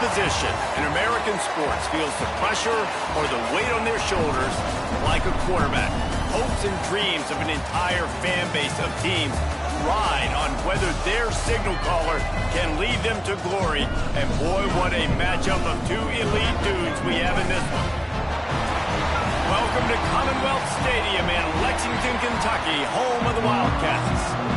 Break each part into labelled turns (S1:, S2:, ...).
S1: position in American sports feels the pressure or the weight on their shoulders like a quarterback. Hopes and dreams of an entire fan base of teams ride on whether their signal caller can lead them to glory. And boy, what a matchup of two elite dudes we have in this one. Welcome to Commonwealth Stadium in Lexington, Kentucky, home of the Wildcats.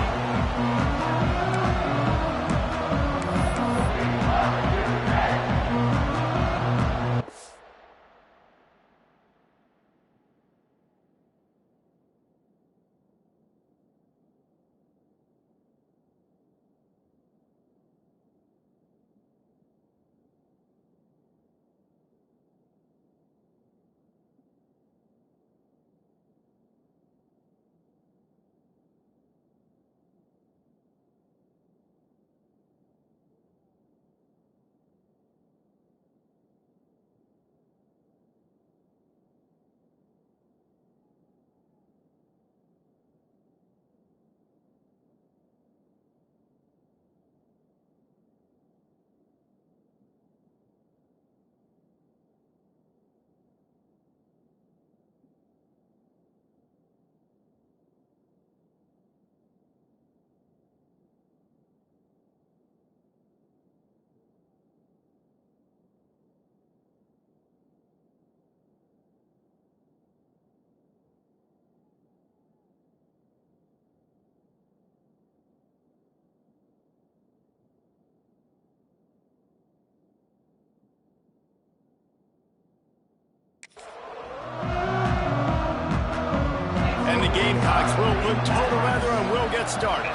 S1: Gamecocks will put total weather and will get started.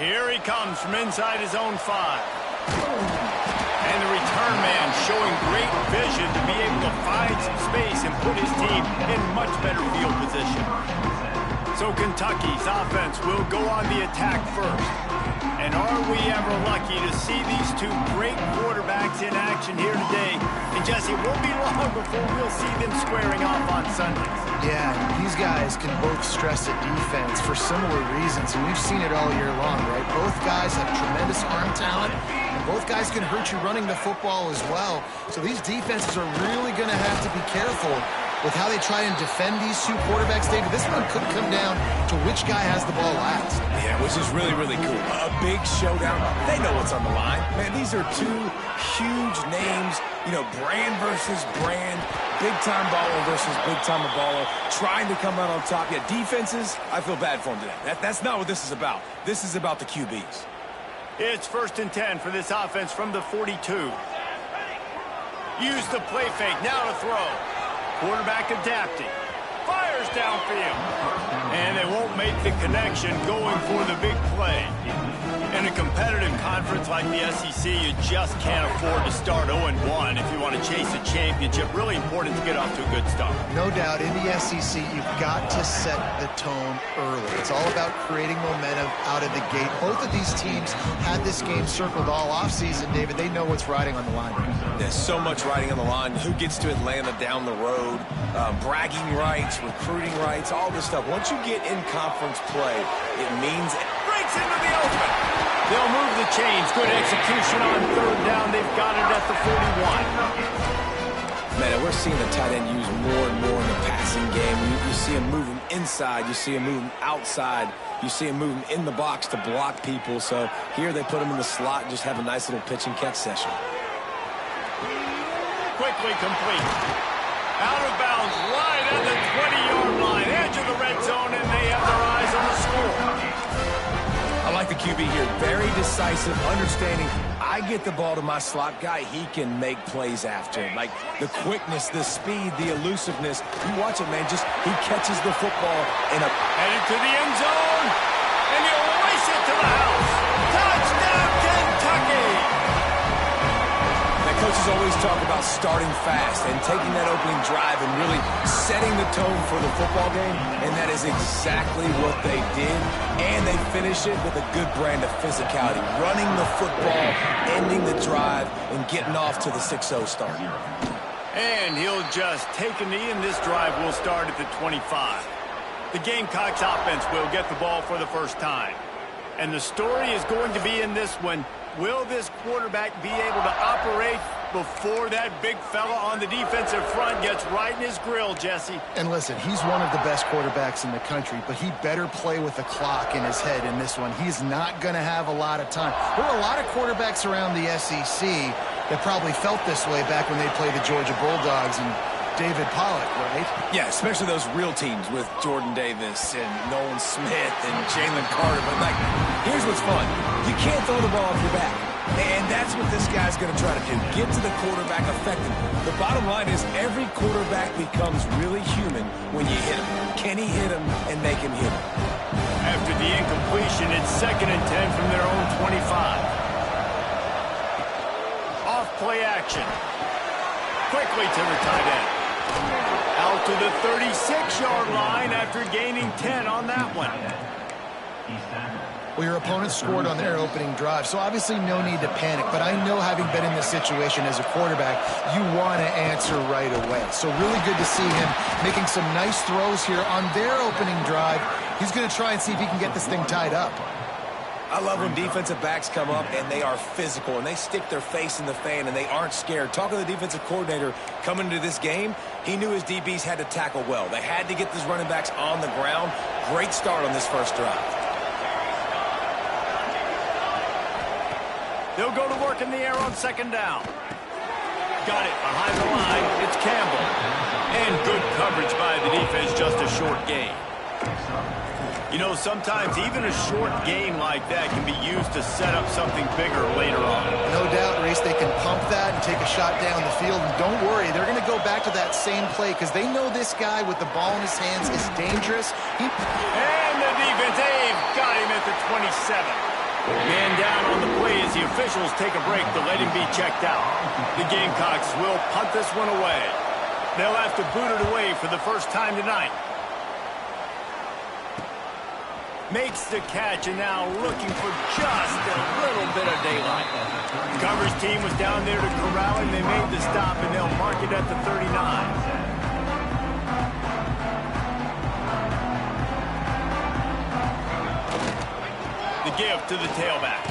S1: Here he comes from inside his own 5. And the return man showing great vision to be able to find some space and put his team in much better field position. So Kentucky's offense will go on the attack first. And are we ever lucky to see these two great quarterbacks in action here today? And Jesse, it won't be long before we'll see them squaring off on Sundays.
S2: Yeah, these guys can both stress at defense for similar reasons, and we've seen it all year long, right? Both guys have tremendous arm talent, and both guys can hurt you running the football as well. So these defenses are really going to have to be careful with how they try and defend these two quarterbacks, David. This one could come down to which guy has the ball last.
S3: Yeah, which is really, really cool. A big showdown. They know what's on the line. Man, these are two huge names, you know, brand versus brand, big-time baller versus big-time baller, trying to come out on top. Yeah, defenses, I feel bad for them today. That's not what this is about. This is about the QBs.
S1: It's 1st and 10 for this offense from the 42. Use the play fake, now to throw. Quarterback adapting. Fires downfield. And they won't make the connection going for the big play. In a competitive conference like the SEC, you just can't afford to start 0-1 if you want to chase a championship. Really important to get off to a good start.
S2: No doubt, in the SEC, you've got to set the tone early. It's all about creating momentum out of the gate. Both of these teams had this game circled all offseason, David. They know what's riding on the line.
S3: There's so much riding on the line. Who gets to Atlanta down the road, bragging rights, recruiting rights, all this stuff. Once you get in conference play, it means it
S1: breaks into the open. They'll move the chains. Good execution on 3rd down. They've got it at the 41.
S3: Man, we're seeing the tight end used more and more in the passing game. You see him moving inside. You see him moving outside. You see him moving in the box to block people. So here they put him in the slot and just have a nice little pitch and catch session.
S1: Quickly complete. Out of bounds, right at the 20-yard line. Edge of the red zone, and they have their eyes on the score.
S3: I like the QB here. Very decisive, understanding I get the ball to my slot guy, he can make plays after it. Like the quickness, the speed, the elusiveness. You watch it, man. Just he catches the football in a
S1: headed to the end zone, and he'll race it to the house. Touchdown, Kentucky!
S3: Now, coaches always talk about starting fast and taking that opening drive and really setting the tone for the football game, and that is exactly what they did. And they finish it with a good brand of physicality, running the football, ending the drive, and getting off to the 6-0 start.
S1: And he'll just take a knee, and this drive will start at the 25. The Gamecocks offense will get the ball for the first time. And the story is going to be in this one. Will this quarterback be able to operate before that big fella on the defensive front gets right in his grill, Jesse?
S2: And listen, he's one of the best quarterbacks in the country, but he better play with the clock in his head in this one. He's not going to have a lot of time. There are a lot of quarterbacks around the SEC that probably felt this way back when they played the Georgia Bulldogs and David Pollock, right?
S3: Yeah, especially those real teams with Jordan Davis and Nolan Smith and Jalen Carter. But, like, here's what's fun. You can't throw the ball off your back. And that's what this guy's going to try to do. Get to the quarterback effectively. The bottom line is every quarterback becomes really human when you hit him. Can he hit him and make him human?
S1: After the incompletion, it's 2nd and 10 from their own 25. Off play action. Quickly to the tight end. Out to the 36-yard line after gaining 10 on that one.
S2: Well, your opponent scored on their opening drive, so obviously no need to panic. But I know, having been in this situation as a quarterback, you want to answer right away. So really good to see him making some nice throws here on their opening drive. He's going to try and see if he can get this thing tied up.
S3: I love when defensive backs come up and they are physical and they stick their face in the fan and they aren't scared. Talking to the defensive coordinator coming into this game, he knew his DBs had to tackle well. They had to get these running backs on the ground. Great start on this first drive.
S1: They'll go to work in the air on 2nd down. Got it behind the line. It's Campbell. And good coverage by the defense, just a short gain. You know, sometimes even a short gain like that can be used to set up something bigger later on.
S2: No doubt, Race, they can pump that and take a shot down the field. And don't worry, they're going to go back to that same play because they know this guy with the ball in his hands is dangerous.
S1: And the defense, they've got him at the 27. Man down on the play as the officials take a break to let him be checked out. The Gamecocks will punt this one away. They'll have to boot it away for the first time tonight. Makes the catch and now looking for just a little bit of daylight. The coverage team was down there to corral him. They made the stop and they'll mark it at the 39. The give to the tailback.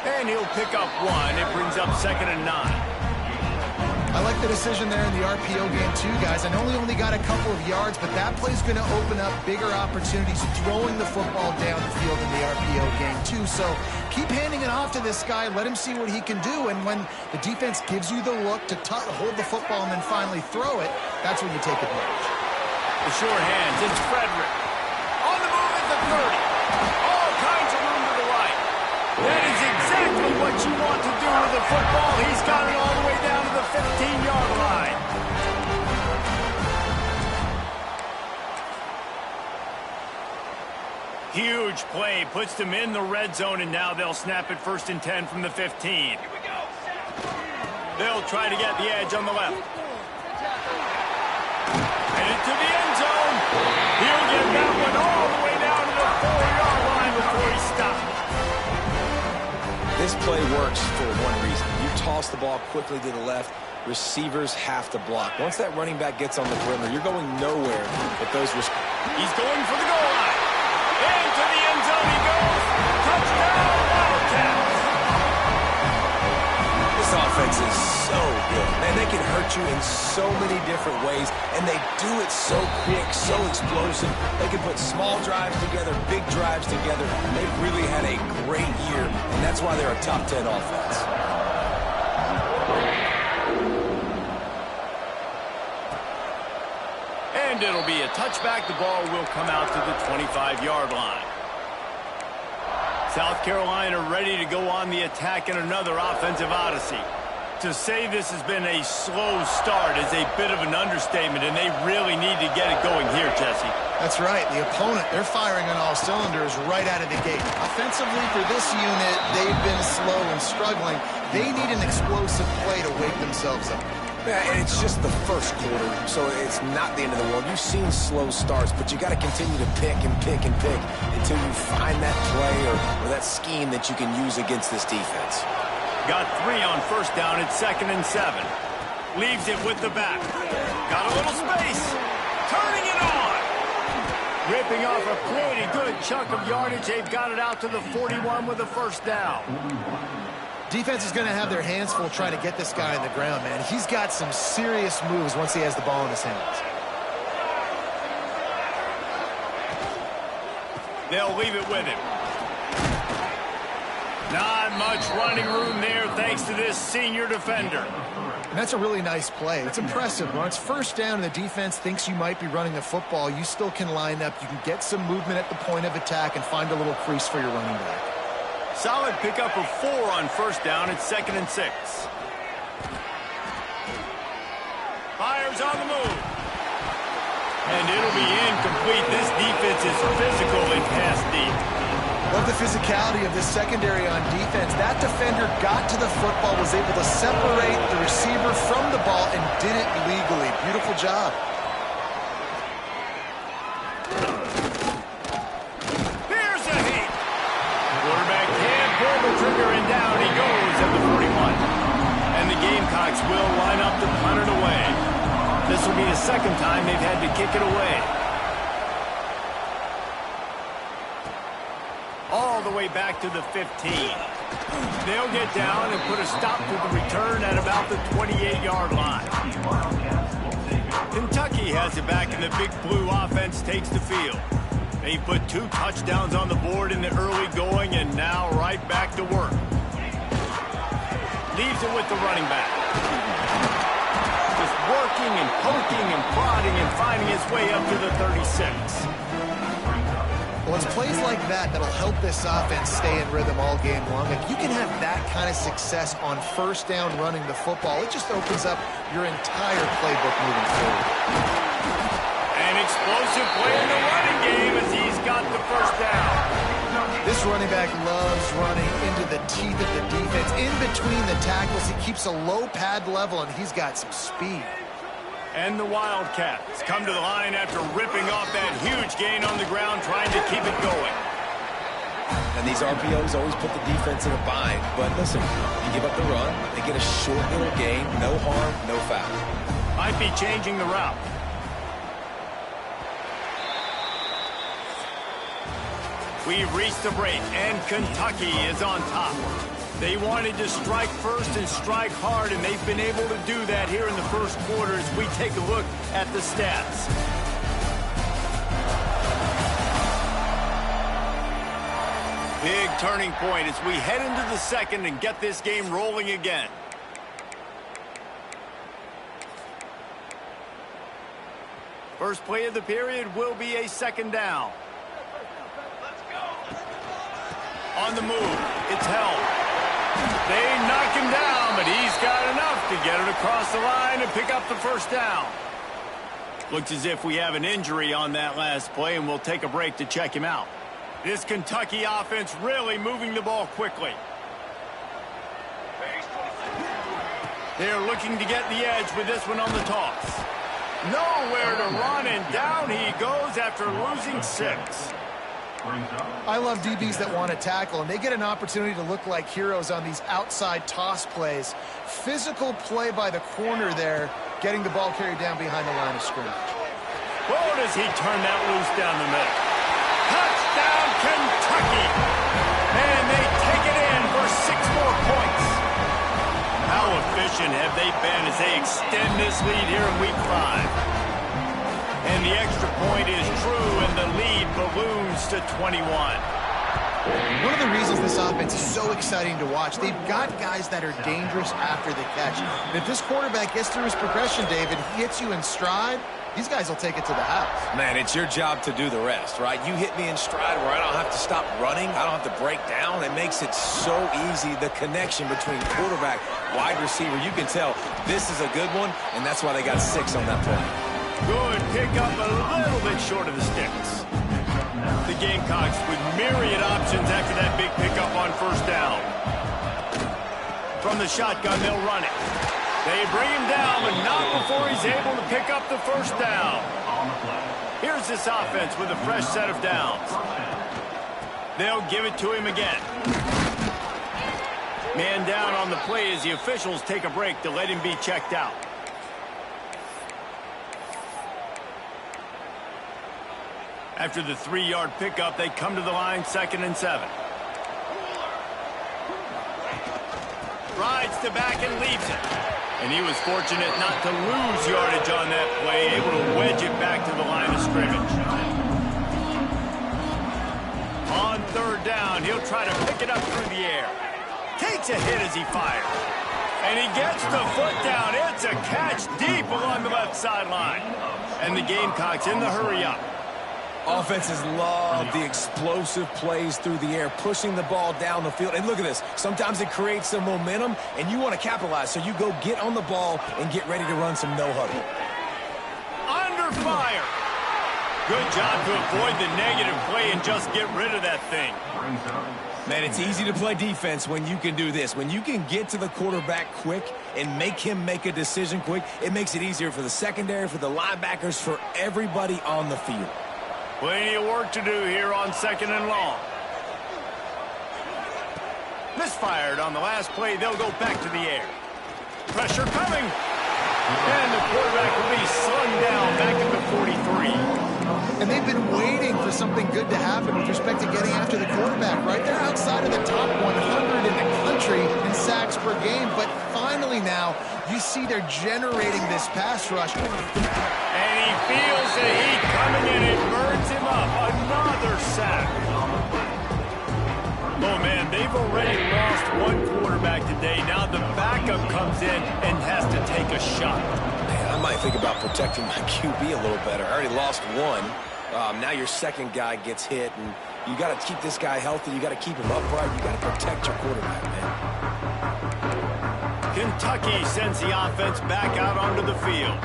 S1: And he'll pick up one. It brings up 2nd and 9.
S2: I like the decision there in the RPO game too, guys. I know he only got a couple of yards, but that play's going to open up bigger opportunities throwing the football down the field in the RPO game too. So keep handing it off to this guy. Let him see what he can do. And when the defense gives you the look to hold the football and then finally throw it, that's when you take advantage.
S1: The short hands. It's Frederick. On the move at the 30. All kinds of room to the right. That is exactly what you want to do with the football. He's got it all the way down to the 15-yard line. Huge play, puts them in the red zone, and now they'll snap it 1st and 10 from the 15. They'll try to get the edge on the left. Headed to the end zone. He'll get that one all the way down to the 4-yard line before he stops.
S3: This play works for one reason. You toss the ball quickly to the left, receivers have to block. Once that running back gets on the perimeter, you're going nowhere with those receivers.
S1: He's going for the goal line. Into the end zone he goes. Touchdown, Wildcats.
S3: This offense is so good. Man, they can hurt you in so many different ways, and they do it so quick, so explosive. They can put small drives together, big drives together. They've really had a great year, and that's why they're a top 10 offense.
S1: And it'll be a touchback. The ball will come out to the 25-yard line. South Carolina ready to go on the attack in another offensive odyssey. To say this has been a slow start is a bit of an understatement, and they really need to get it going here, Jesse.
S2: That's right. The opponent, they're firing on all cylinders right out of the gate. Offensively, for this unit, they've been slow and struggling. They need an explosive play to wake themselves up.
S3: Yeah, and it's just the first quarter, so it's not the end of the world. You've seen slow starts, but you got to continue to pick and pick and pick until you find that play or that scheme that you can use against this defense.
S1: Got 3 on 1st down. It's 2nd and 7. Leaves it with the back. Got a little space. Turning it on. Ripping off a pretty good chunk of yardage. They've got it out to the 41 with a first down.
S2: Defense is going to have their hands full trying to get this guy on the ground, man. He's got some serious moves once he has the ball in his hands.
S1: They'll leave it with him. Not much running room there thanks to this senior defender.
S2: And that's a really nice play. It's impressive. When it's first down and the defense thinks you might be running the football, you still can line up. You can get some movement at the point of attack and find a little crease for your running back.
S1: Solid pickup of 4 on first down. It's 2nd and 6. Fires on the move. And it'll be incomplete. This defense is physical and pass deep.
S2: Love the physicality of this secondary on defense. That defender got to the football, was able to separate the receiver from the ball, and did it legally. Beautiful job.
S1: Here's a hit. Quarterback can't pull the trigger, and down he goes at the 41. And the Gamecocks will line up to punt it away. This will be the second time they've had to kick it away. All the way back to the 15. They'll get down and put a stop to the return at about the 28-yard line. Kentucky has it back, and the Big Blue offense takes the field. They put 2 touchdowns on the board in the early going, and now right back to work. Leaves it with the running back. Just working and poking and prodding and finding his way up to the 36.
S2: Well, it's plays like that that'll help this offense stay in rhythm all game long. If you can have that kind of success on first down running the football, it just opens up your entire playbook moving forward.
S1: An explosive play in the running game as he's got the first down.
S2: This running back loves running into the teeth of the defense. In between the tackles, he keeps a low pad level, and he's got some speed.
S1: And the Wildcats come to the line after ripping off that huge gain on the ground, trying to keep it going.
S3: And these RPOs always put the defense in a bind. But listen, you give up the run, they get a short little gain, no harm, no foul.
S1: Might be changing the route. We've reached the break, and Kentucky is on top. They wanted to strike first and strike hard, and they've been able to do that here in the first quarter as we take a look at the stats. Big turning point as we head into the second and get this game rolling again. First play of the period will be a second down. On the move, it's held. They knock him down, but he's got enough to get it across the line and pick up the first down. Looks as if we have an injury on that last play, and we'll take a break to check him out. This Kentucky offense really moving the ball quickly. They're looking to get the edge with this one on the toss. Nowhere to run, and down he goes after losing 6.
S2: I love DBs that want to tackle, and they get an opportunity to look like heroes on these outside toss plays. Physical play by the corner there, getting the ball carried down behind the line of scrimmage.
S1: Oh, does he turn that loose down the middle? Touchdown, Kentucky! And they take it in for 6 more points. How efficient have they been as they extend this lead here in Week 5? And the extra point is true, and the lead balloons to 21.
S2: One of the reasons this offense is so exciting to watch, they've got guys that are dangerous after the catch. And if this quarterback gets through his progression, David, he hits you in stride, these guys will take it to the house.
S3: Man, it's your job to do the rest, right? You hit me in stride where I don't have to stop running. I don't have to break down. It makes it so easy, the connection between quarterback, wide receiver. You can tell this is a good one, and that's why they got 6 on that play.
S1: Good pickup, a little bit short of the sticks. The Gamecocks with myriad options after that big pickup on first down. From the shotgun, they'll run it. They bring him down, but not before he's able to pick up the first down. Here's this offense with a fresh set of downs. They'll give it to him again. Man down on the play as the officials take a break to let him be checked out. After the 3-yard pickup, they come to the line, 2nd and 7. Rides to back and leaves it. And he was fortunate not to lose yardage on that play, able to wedge it back to the line of scrimmage. On 3rd down, he'll try to pick it up through the air. Takes a hit as he fires. And he gets the foot down. It's a catch deep along the left sideline. And the Gamecocks in the hurry-up.
S3: Offenses love the explosive plays through the air, pushing the ball down the field. And look at this. Sometimes it creates some momentum, and you want to capitalize. So you go get on the ball and get ready to run some no-huddle.
S1: Under fire. Good job to avoid the negative play and just get rid of that thing.
S3: Man, it's easy to play defense when you can do this. When you can get to the quarterback quick and make him make a decision quick, it makes it easier for the secondary, for the linebackers, for everybody on the field.
S1: Plenty of work to do here on 2nd and long. Misfired on the last play. They'll go back to the air. Pressure coming. And the quarterback will be slung down back at the 43.
S2: And they've been waiting for something good to happen with respect to getting after the quarterback, right? They're outside of the top 100 in the country in sacks per game, but finally now you see they're generating this pass rush.
S1: And he feels the heat coming and it burns him up. Another sack. Oh, man, they've already lost one quarterback today. Now the backup comes in and has to take a shot.
S3: Man, I might think about protecting my QB a little better. I already lost one. Now your second guy gets hit, and you got to keep this guy healthy. You got to keep him upright. You got to protect your quarterback, man.
S1: Kentucky sends the offense back out onto the field.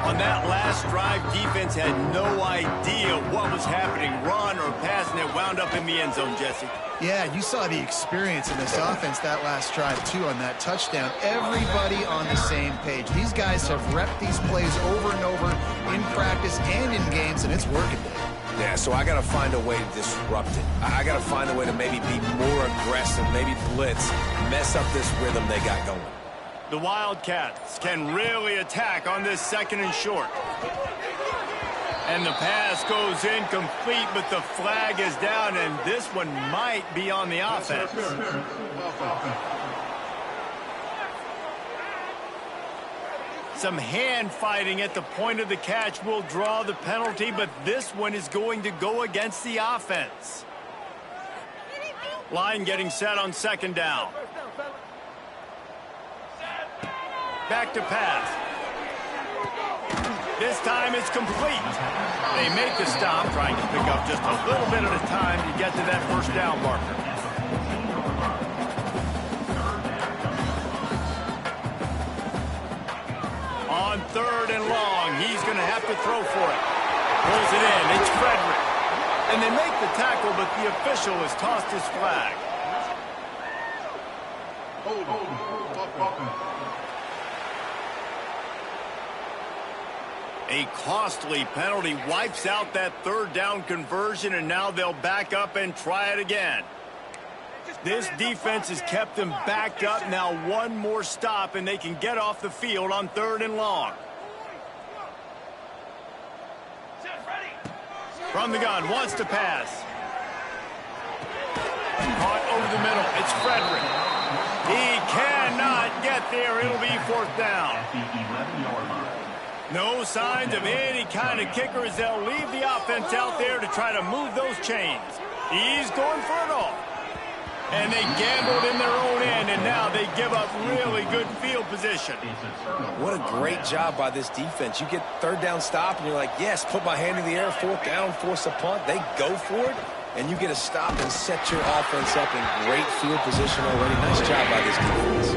S1: On that last drive, defense had no idea what was happening, run or pass, and it wound up in the end zone, Jesse.
S2: Yeah, you saw the experience in this offense that last drive, too, on that touchdown. Everybody on the same page. These guys have repped these plays over and over in practice and in games, and it's working.
S3: Yeah, so I got to find a way to disrupt it. I got to find a way to maybe be more aggressive, maybe blitz, mess up this rhythm they got going.
S1: The Wildcats can really attack on this 2nd and short. And the pass goes incomplete, but the flag is down, and this one might be on the offense. Some hand fighting at the point of the catch will draw the penalty, but this one is going to go against the offense. Line getting set on 2nd down. Back to pass. This time it's complete. They make the stop, trying to pick up just a little bit at a time to get to that 1st down marker. On 3rd and long, he's going to have to throw for it. Pulls it in. It's Frederick. And they make the tackle, but the official has tossed his flag. A costly penalty wipes out that 3rd down conversion, and now they'll back up and try it again. This defense has kept them backed up. Now one more stop, and they can get off the field on 3rd and long. From the gun, wants to pass. Caught over the middle. It's Frederick. He cannot get there. It'll be 4th down. No signs of any kind of kicker as they'll leave the offense out there to try to move those chains. He's going for it all. And they gambled in their own end, and now they give up really good field position.
S3: What a great job by this defense. You get 3rd down stop, and you're like, yes, put my hand in the air, 4th down, force a punt. They go for it, and you get a stop and set your offense up in great field position already. Nice job by this defense.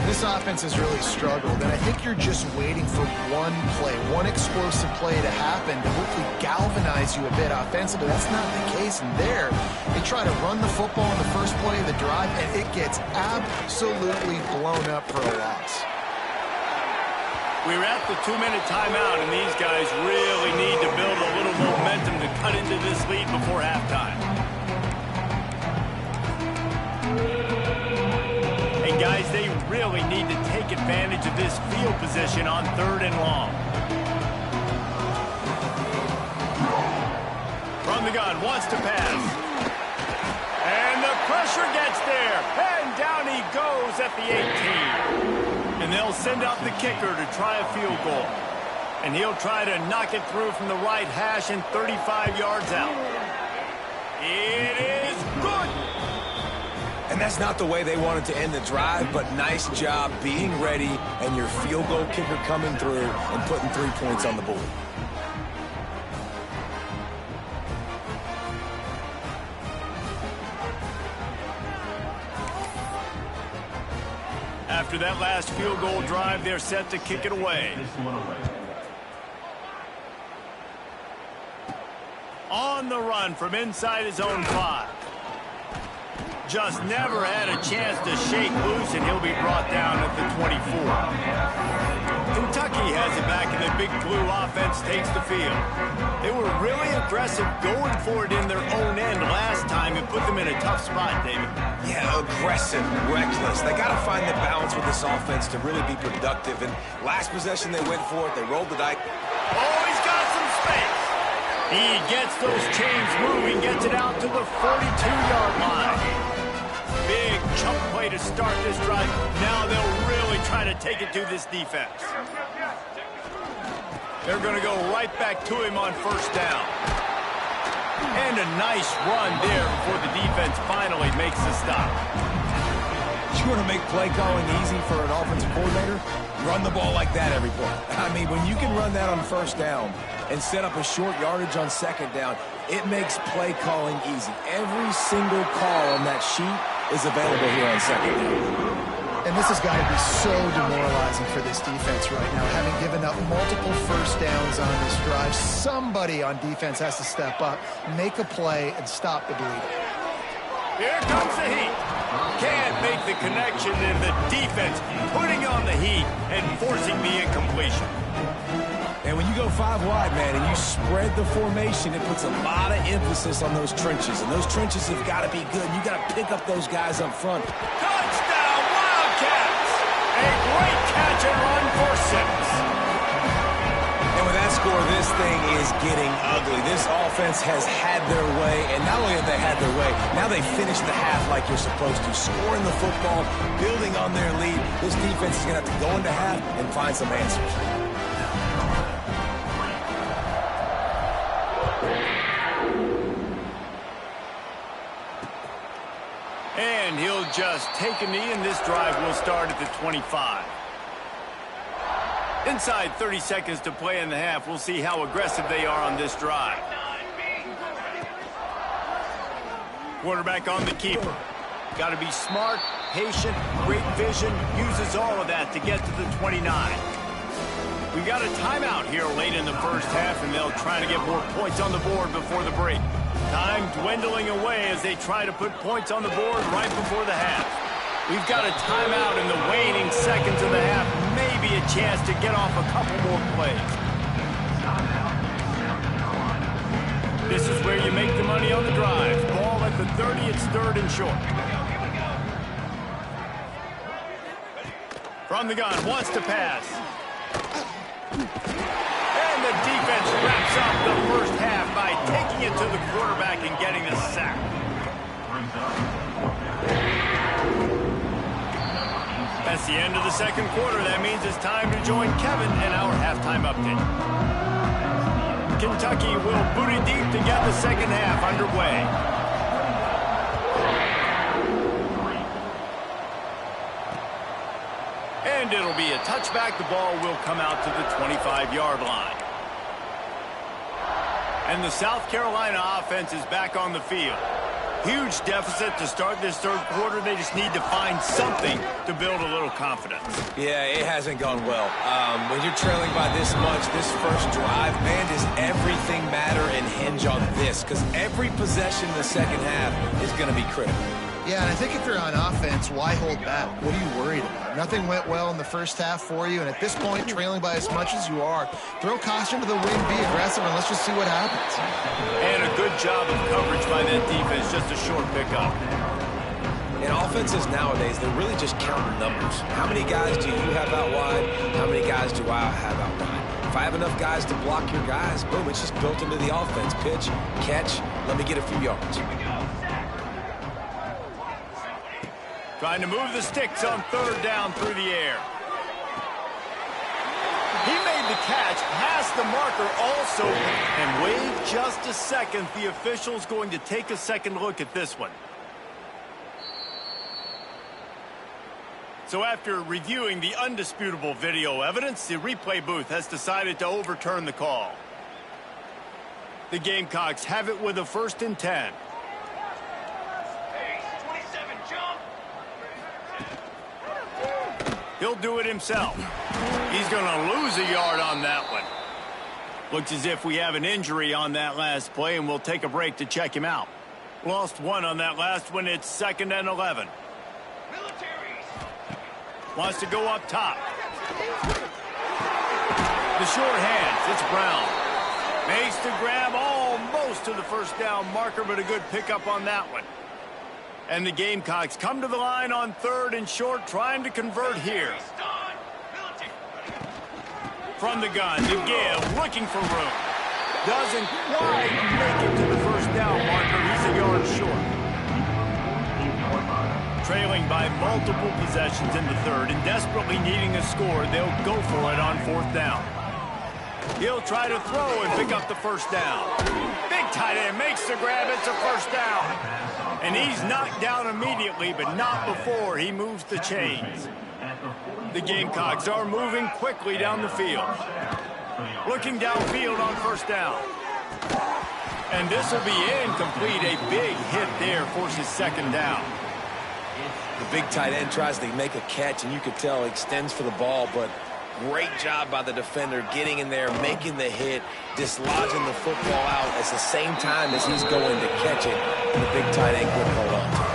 S2: This offense has really struggled, and I think you're just waiting for one play, one explosive play to happen to hopefully galvanize you a bit offensively. That's not the case, and there they try to run the football in the first play of the drive, and it gets absolutely blown up for a loss.
S1: We're at the 2-minute timeout, and these guys really need to build a little momentum to cut into this lead before halftime. And guys, they really need to take advantage of this field position on 3rd and long. From the gun, wants to pass. And the pressure gets there. And down he goes at the 18. And they'll send out the kicker to try a field goal. And he'll try to knock it through from the right hash and 35 yards out. It is good.
S3: And that's not the way they wanted to end the drive, but nice job being ready and your field goal kicker coming through and putting 3 points on the board.
S1: After that last field goal drive, they're set to kick it away. On the run from inside his own 5. Just never had a chance to shake loose, and he'll be brought down at the 24. Kentucky has it back, and the Big Blue offense takes the field. They were really aggressive going for it in their own end last time and put them in a tough spot, David.
S3: Yeah, aggressive, reckless. They got to find the balance with this offense to really be productive. And last possession, they went for it. They rolled the dice.
S1: Oh, he's got some space. He gets those chains moving, gets it out to the 42-yard line. Big chunk play to start this drive. Now they'll really try to take it to this defense. They're going to go right back to him on first down. And a nice run there before the defense finally makes the stop.
S3: You want to make play calling easy for an offensive coordinator? Run the ball like that every play. I mean, when you can run that on first down and set up a short yardage on second down, it makes play calling easy. Every single call on that sheet is available here on second down.
S2: And this has got to be so demoralizing for this defense right now. Having given up multiple first downs on this drive, somebody on defense has to step up, make a play, and stop the bleeding.
S1: Here comes the heat. Can't make the connection, and the defense putting on the heat and forcing the incompletion.
S3: And when you go 5 wide, man, and you spread the formation, it puts a lot of emphasis on those trenches. And those trenches have got to be good. You got to pick up those guys up front.
S1: Touchdown, Wildcats! A great catch and run for 6.
S3: And with that score, this thing is getting ugly. This offense has had their way, and not only have they had their way, now they finished the half like you're supposed to, scoring the football, building on their lead. This defense is going to have to go into half and find some answers.
S1: And he'll just take a knee, and this drive will start at the 25. Inside 30 seconds to play in the half. We'll see how aggressive they are on this drive. Quarterback on the keeper. Got to be smart, patient, great vision. Uses all of that to get to the 29. We got a timeout here late in the first half, and they'll try to get more points on the board before the break. Time dwindling away as they try to put points on the board right before the half. We've got a timeout in the waning seconds of the half. Maybe a chance to get off a couple more plays. This is where you make the money on the drive. Ball at the 30, it's 3rd and short. From the gun, wants to pass. And the defense wraps up the first half by taking it to the quarterback and getting the sack. That's the end of the second quarter. That means it's time to join Kevin in our halftime update. Kentucky will boot it deep to get the second half underway. And it'll be a touchback. The ball will come out to the 25-yard line. And the South Carolina offense is back on the field. Huge deficit to start this third quarter. They just need to find something to build a little confidence.
S3: Yeah, it hasn't gone well. When you're trailing by this much, this first drive, man, does everything matter and hinge on this? Because every possession in the second half is going to be critical.
S2: Yeah, and I think if you're on offense, why hold back? What are you worried about? Nothing went well in the first half for you, and at this point, trailing by as much as you are, throw caution to the wind, be aggressive, and let's just see what happens.
S1: And a good job of coverage by that defense, just a short pickup.
S3: In offenses nowadays, they're really just counting numbers. How many guys do you have out wide? How many guys do I have out wide? If I have enough guys to block your guys, boom, it's just built into the offense. Pitch, catch, let me get a few yards.
S1: Trying to move the sticks on third down through the air. He made the catch, past the marker also, and wait just a second. The official's going to take a second look at this one. So after reviewing the undisputable video evidence, the replay booth has decided to overturn the call. The Gamecocks have it with a 1st and 10. He'll do it himself. He's going to lose a yard on that one. Looks as if we have an injury on that last play, and we'll take a break to check him out. Lost one on that last one. It's 2nd and 11. Wants to go up top. The short hands. It's Brown. Makes the grab almost to the 1st down marker, but a good pickup on that one. And the Gamecocks come to the line on 3rd and short, trying to convert here. From the gun, to give, looking for room. Doesn't quite make it to the 1st down marker. He's a yard short. Trailing by multiple possessions in the 3rd and desperately needing a score, they'll go for it on 4th down. He'll try to throw and pick up the 1st down. Big tight end makes the grab. It's a 1st down. And he's knocked down immediately, but not before he moves the chains. The Gamecocks are moving quickly down the field. Looking downfield on 1st down. And this will be incomplete. A big hit there forces 2nd down.
S3: The big tight end tries to make a catch, and you could tell he extends for the ball, but great job by the defender getting in there, making the hit, dislodging the football out at the same time as he's going to catch it, and the big tight end couldn't hold on to it.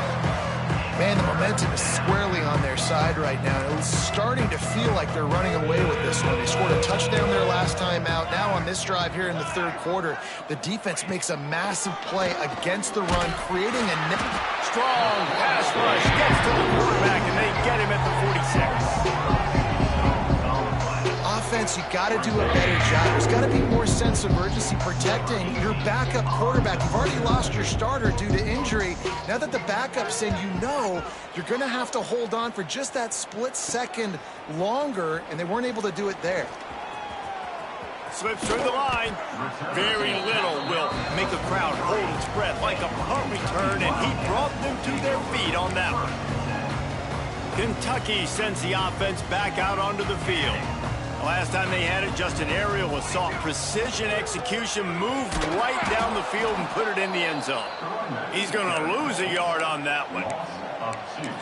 S2: Man, the momentum is squarely on their side right now. It's starting to feel like they're running away with this one. They scored a touchdown their last time out. Now on this drive here in the 3rd quarter, the defense makes a massive play against the run, creating a
S1: strong pass rush. Gets to the quarterback, and they get him at the 46.
S2: Offense, you got to do a better job. There's got to be more sense of urgency protecting your backup quarterback. You've already lost your starter due to injury. Now that the backup's in, you know you're going to have to hold on for just that split second longer, and they weren't able to do it there.
S1: Slips through the line. Very little will make a crowd hold its breath like a punt return, and he brought them to their feet on that one. Kentucky sends the offense back out onto the field. Last time they had it, just an aerial assault. Precision execution, moved right down the field and put it in the end zone. He's going to lose a yard on that one.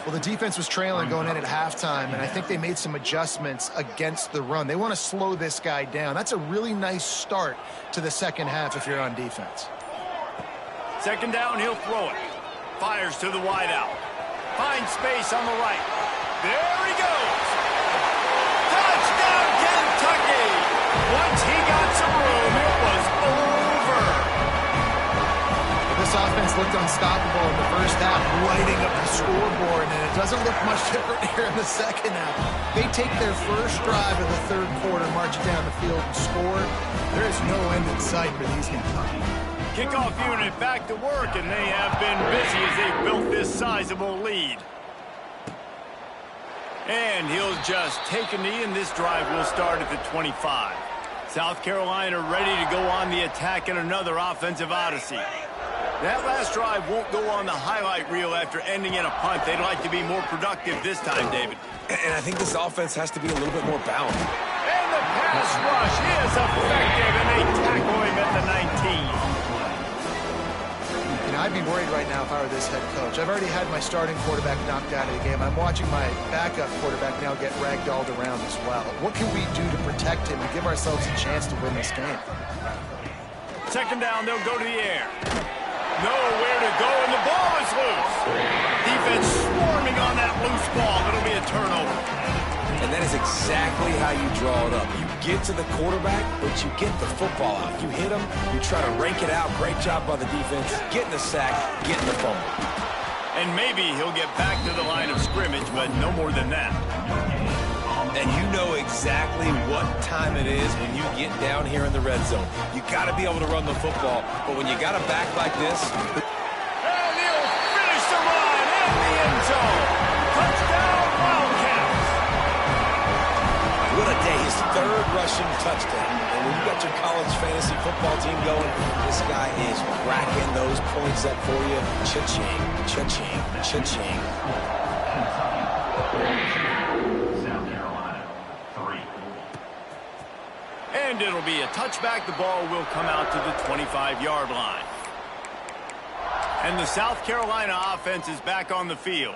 S2: Well, the defense was trailing going in at halftime, and I think they made some adjustments against the run. They want to slow this guy down. That's a really nice start to the 2nd half if you're on defense.
S1: 2nd down, he'll throw it. Fires to the wideout. Finds space on the right. There he goes. Touchdown, Kentucky! Once he got some room, it was over.
S2: This offense looked unstoppable in the 1st half, lighting up the scoreboard, and it doesn't look much different here in the 2nd half. They take their 1st drive of the 3rd quarter, march down the field, and score. There is no end in sight for these guys.
S1: Kickoff unit back to work, and they have been busy as they've built this sizable lead. And he'll just take a knee, and this drive will start at the 25. South Carolina ready to go on the attack in another offensive odyssey. That last drive won't go on the highlight reel after ending in a punt. They'd like to be more productive this time, David.
S3: And I think this offense has to be a little bit more balanced.
S1: And the pass rush is effective, and they tackle him at the 19.
S2: I'd be worried right now if I were this head coach. I've already had my starting quarterback knocked out of the game. I'm watching my backup quarterback now get ragdolled around as well. What can we do to protect him and give ourselves a chance to win this game?
S1: 2nd down, they'll go to the air. Nowhere to go, and the ball is loose. Defense swarming on that loose ball. It'll be a turnover.
S3: And that is exactly how you draw it up. You get to the quarterback, but you get the football out. You hit him, you try to rake it out. Great job by the defense. Getting the sack, getting the fumble.
S1: And maybe he'll get back to the line of scrimmage, but no more than that.
S3: And you know exactly what time it is when you get down here in the red zone. You got to be able to run the football, but when you got a back like this...
S1: And he'll finish the run in the end zone. Touchdown, Wildcats.
S3: What a day. His third rushing touchdown. And when you got your college fantasy football team going, this guy is racking those points up for you. Cha-ching, cha-ching, cha-ching.
S4: South Carolina, 3.
S1: And it'll be a touchback. The ball will come out to the 25-yard line. And the South Carolina offense is back on the field.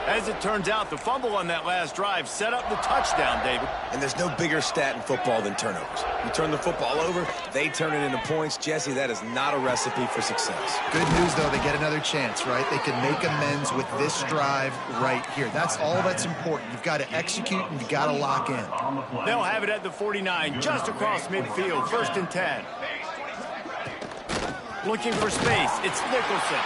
S1: As it turns out, the fumble on that last drive set up the touchdown, David.
S3: And there's no bigger stat in football than turnovers. You turn the football over, they turn it into points. Jesse, that is not a recipe for success.
S2: Good news, though, they get another chance, right? They can make amends with this drive right here. That's all that's important. You've got to execute and you've got to lock in.
S1: They'll have it at the 49, just across midfield, 1st and 10. Looking for space, it's Nicholson.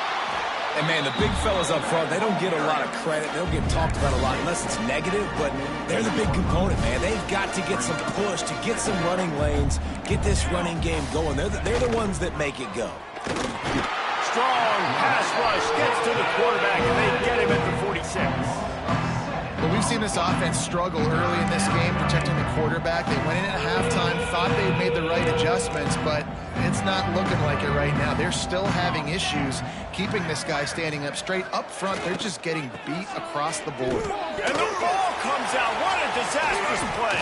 S3: And, man, the big fellas up front, they don't get a lot of credit. They don't get talked about a lot unless it's negative, but they're the big component, man. They've got to get some push, to get some running lanes, get this running game going. They're the ones that make it go.
S1: Strong pass rush gets to the quarterback, and they get him at the 46.
S2: But we've seen this offense struggle early in this game, protecting the quarterback. They went in at halftime, thought they had made the right adjustments, but it's not looking like it right now. They're still having issues keeping this guy standing up straight. Up front, they're just getting beat across the board.
S1: And the ball comes out. What a disastrous play.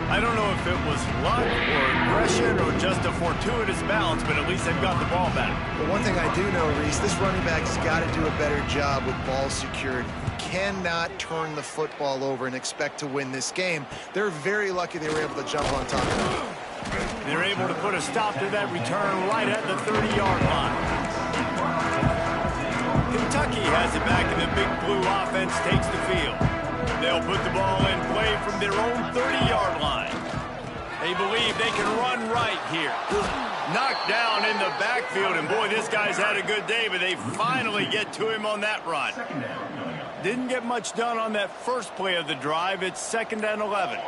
S1: I don't know if it was luck or aggression or just a fortuitous bounce, but at least they've got the ball back.
S2: But one thing I do know, Reese, this running back's got to do a better job with ball security. You cannot turn the football over and expect to win this game. They're very lucky they were able to jump on top of it.
S1: They're able to put a stop to that return right at the 30-yard line. Kentucky has it back, and the Big Blue offense takes the field. They'll put the ball in play from their own 30-yard line. They believe they can run right here. Knocked down in the backfield, and boy, this guy's had a good day, but they finally get to him on that run. Didn't get much done on that first play of the drive. It's 2nd and 11.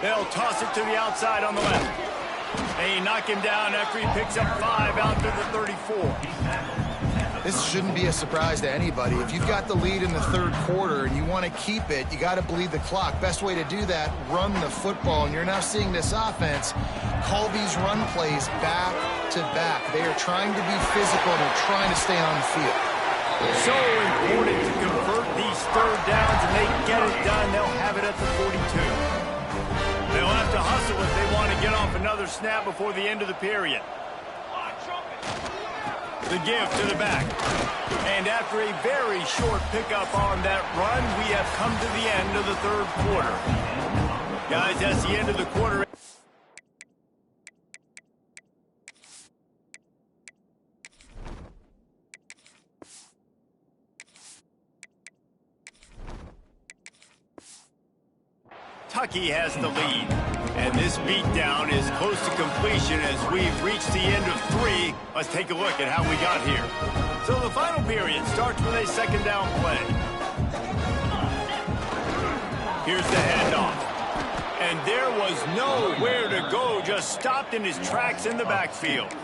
S1: They'll toss it to the outside on the left. They knock him down after he picks up 5 out to the 34.
S2: This shouldn't be a surprise to anybody. If you've got the lead in the 3rd quarter and you want to keep it, you got to bleed the clock. Best way to do that, run the football. And you're now seeing this offense call these run plays back to back. They are trying to be physical. They're trying to stay on the field.
S1: So important to convert these 3rd downs, and they get it done. They'll have it at the 42. They'll have to hustle if they want to get off another snap before the end of the period. The give to the back. And after a very short pickup on that run, we have come to the end of the 3rd quarter. Guys, that's the end of the quarter. Kentucky has the lead. And this beatdown is close to completion as we've reached the end of 3. Let's take a look at how we got here. So the final period starts with a 2nd down play. Here's the handoff. And there was nowhere to go, just stopped in his tracks in the backfield.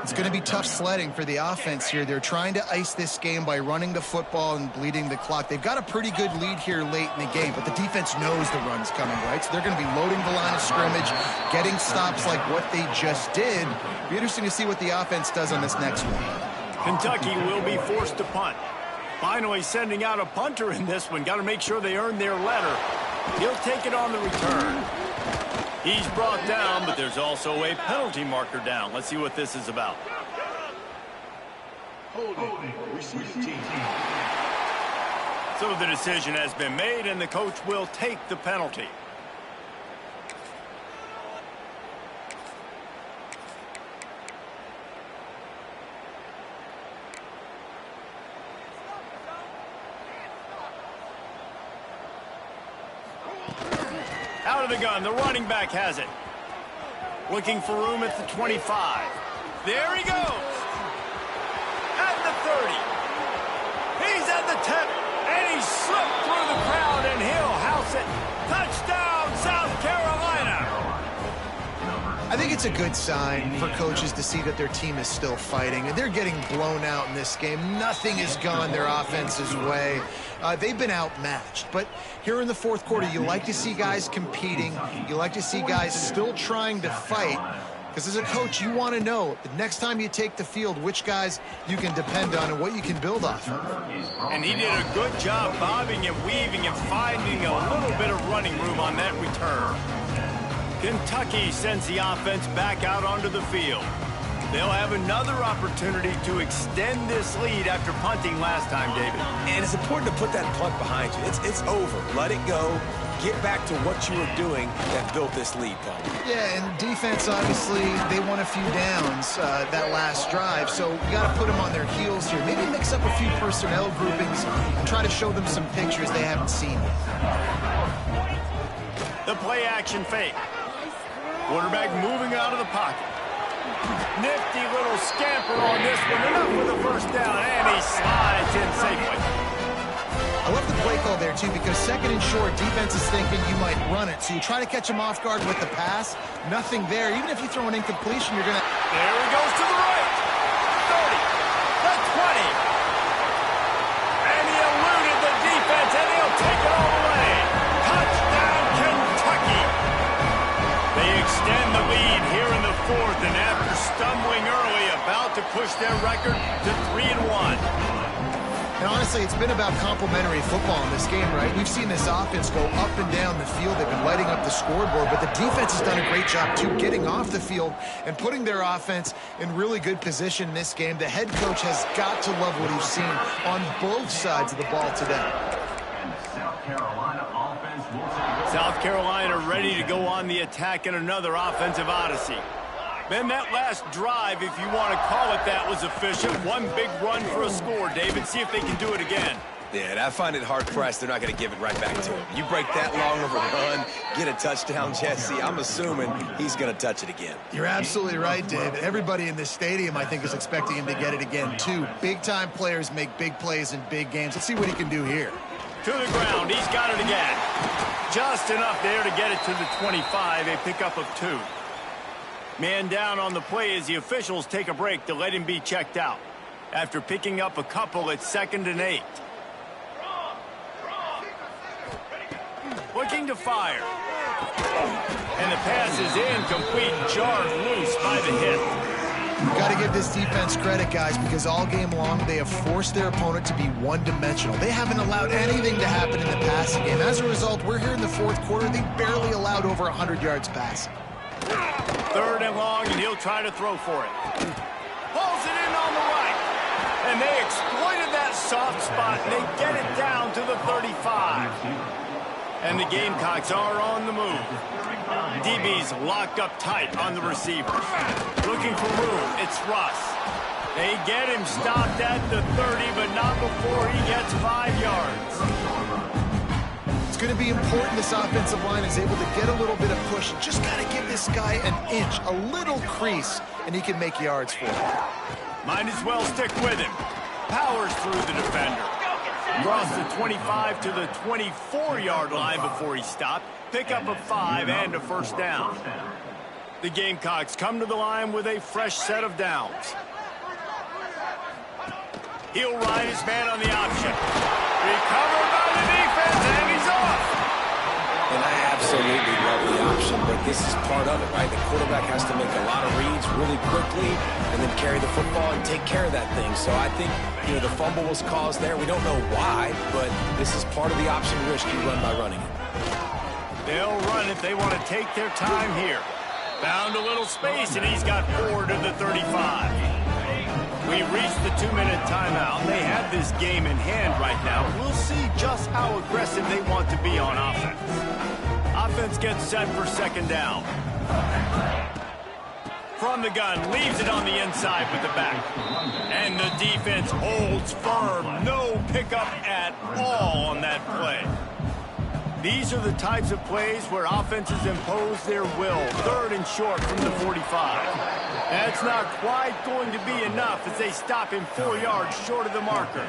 S2: It's going to be tough sledding for the offense here. They're trying to ice this game by running the football and bleeding the clock. They've got a pretty good lead here late in the game, but the defense knows the run's coming, right? So they're going to be loading the line of scrimmage, getting stops like what they just did. It'll be interesting to see what the offense does on this next one.
S1: Kentucky will be forced to punt. Finally sending out a punter in this one. Got to make sure they earn their letter. He'll take it on the return. He's brought down, but there's also a penalty marker down. Let's see what this is about. So the decision has been made, and the coach will take the penalty. Out of the gun, the running back has it. Looking for room at the 25. There he goes. At the 30. He's at the 10. And he slipped through the crowd, and he'll house it. Touchdown, South Carolina.
S2: I think it's a good sign for coaches to see that their team is still fighting, and they're getting blown out in this game. Nothing has gone their offense's way. They've been outmatched. But here in the fourth quarter, you like to see guys competing. You like to see guys still trying to fight. Because as a coach, you want to know the next time you take the field which guys you can depend on and what you can build off of.
S1: And he did a good job bobbing and weaving and finding a little bit of running room on that return. Kentucky sends the offense back out onto the field. They'll have another opportunity to extend this lead after punting last time, David.
S3: And it's important to put that punt behind you. It's over. Let it go. Get back to what you were doing that built this lead, Paul.
S2: Yeah, and defense, obviously, they won a few downs that last drive, so you got to put them on their heels here. Maybe mix up a few personnel groupings and try to show them some pictures they haven't seen.
S1: The play-action fake. Quarterback moving out of the pocket. Nifty little scamper on this one. Enough for the first down, and he slides in safely.
S2: I love the play call there, too, because second and short, defense is thinking you might run it. So you try to catch him off guard with the pass. Nothing there. Even if you throw an incompletion, you're going to...
S1: There he goes to the right. 30. The 20. And he eluded the defense, and he'll take it all the way. Touchdown, Kentucky. They extend the lead here in the fourth, and after stumbling early, about to push their record to 3-1.
S2: And honestly, it's been about complementary football in this game, right? We've seen this offense go up and down the field. They've been lighting up the scoreboard, but the defense has done a great job, too, getting off the field and putting their offense in really good position in this game. The head coach has got to love what he's seen on both sides of the ball today.
S1: South Carolina ready to go on the attack in another offensive odyssey. Man, that last drive, if you want to call it that, was efficient. One big run for a score, David. See if they can do it again.
S3: Yeah, and I find it hard-pressed they're not going to give it right back to him. You break that long of a run, get a touchdown, Jesse, I'm assuming he's going to touch it again.
S2: You're absolutely right, David. Everybody in this stadium, I think, is expecting him to get it again, too. Big-time players make big plays in big games. Let's see what he can do here.
S1: To the ground. He's got it again. Just enough there to get it to the 25, a pickup of 2. Man down on the play as the officials take a break to let him be checked out. After picking up a couple, it's 2nd and 8. Looking to fire. And the pass is incomplete, jarred loose by the hit.
S2: You've got to give this defense credit, guys, because all game long they have forced their opponent to be one-dimensional. They haven't allowed anything to happen in the passing game. As a result, we're here in the fourth quarter. They barely allowed over 100 yards passing.
S1: 3rd and long, and he'll try to throw for it. Pulls it in on the right. And they exploited that soft spot, and they get it down to the 35. And the Gamecocks are on the move. DB's locked up tight on the receiver. Looking for room, it's Russ. They get him stopped at the 30, but not before he gets 5 yards.
S2: It's going to be important this offensive line is able to get a little bit of push. Just got to give this guy an inch, a little crease, and he can make yards for it.
S1: Might as well stick with him. Powers through the defender. Crossed the 25 to the 24-yard line before he stopped. Pick up a 5 and a first down. The Gamecocks come to the line with a fresh set of downs. He'll ride his man on the option. Recovered by the defense, and he's off.
S3: And I absolutely love the option, but this is part of it, right? The quarterback has to make a lot of reads really quickly and then carry the football and take care of that thing. So I think, you know, the fumble was caused there. We don't know why, but this is part of the option risk you run by running it.
S1: They'll run it. They want to take their time here. Found a little space, and he's got 4 to the 35. We reached the 2-minute timeout. They have this game in hand right now. We'll see just how aggressive they want to be on offense. Offense gets set for 2nd down. From the gun, leaves it on the inside with the back. And the defense holds firm. No pickup at all on that play. These are the types of plays where offenses impose their will. 3rd and short from the 45. That's not quite going to be enough as they stop him 4 yards short of the marker.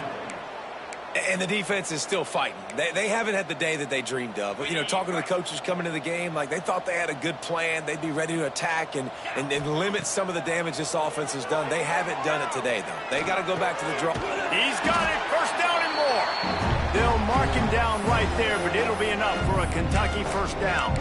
S3: And the defense is still fighting. They haven't had the day that they dreamed of. But, you know, talking to the coaches coming to the game, like they thought they had a good plan. They'd be ready to attack and limit some of the damage this offense has done. They haven't done it today, though. They got to go back to the draw.
S1: He's got it. 1st down and more. They'll mark him down right there, but it'll be enough for a Kentucky 1st down.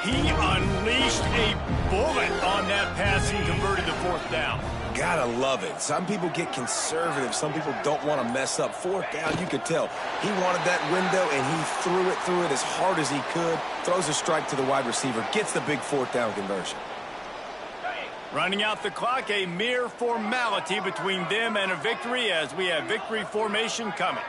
S1: He unleashed a bullet on that pass and converted the 4th down.
S3: Gotta love it. Some people get conservative. Some people don't want to mess up. 4th down, you could tell. He wanted that window, and he threw it as hard as he could. Throws a strike to the wide receiver. Gets the big 4th down conversion.
S1: Running out the clock, a mere formality between them and a victory as we have victory formation coming.